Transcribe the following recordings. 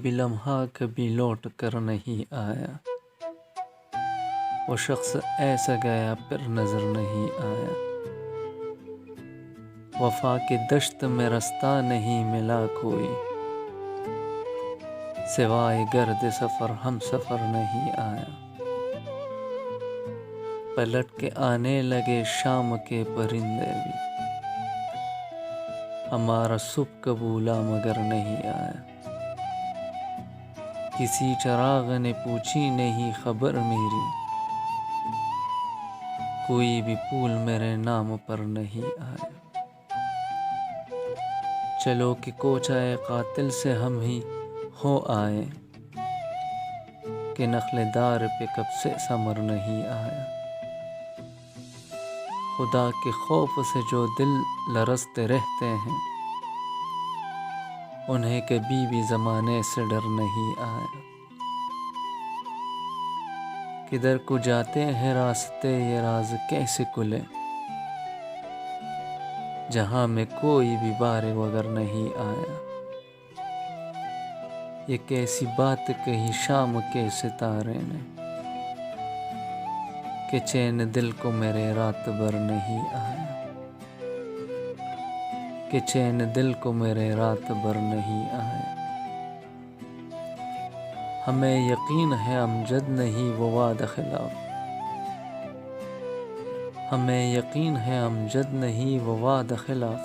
بھی لمحہ کبھی لوٹ کر نہیں آیا، وہ شخص ایسا گیا پھر نظر نہیں آیا۔ وفا کی دشت میں رستہ نہیں ملا کوئی، سوائے گرد سفر ہم سفر نہیں آیا۔ پلٹ کے آنے لگے شام کے پرندے بھی، ہمارا صبح قبولا مگر نہیں آیا۔ کسی چراغ نے پوچھی نہیں خبر میری، کوئی بھی پھول میرے نام پر نہیں آیا۔ چلو کہ کوچہ قاتل سے ہم ہی ہو آئے، کہ نخل دار پہ کب سے ثمر نہیں آیا۔ خدا کے خوف سے جو دل لرزتے رہتے ہیں، انہیں کبھی بھی زمانے سے ڈر نہیں آیا۔ کدھر کو جاتے ہیں راستے یہ راز کیسے کھلے، جہاں میں کوئی بھی بار وگر نہیں آیا۔ یہ کیسی بات کہی شام کے ستارے نے، کہ چین دل کو میرے رات بھر نہیں آیا، کہ چین دل کو میرے رات بھر نہیں آیا۔ ہمیں یقین ہے امجد نہیں وہ وعدہ خلاف، ہمیں یقین ہے امجد نہیں وہ وعدہ خلاف،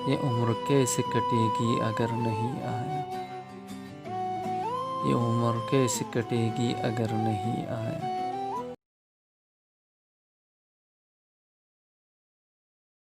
یہ عمر کیسے کٹے گی اگر نہیں آیا، یہ عمر کیسے کٹے گی اگر نہیں آیا۔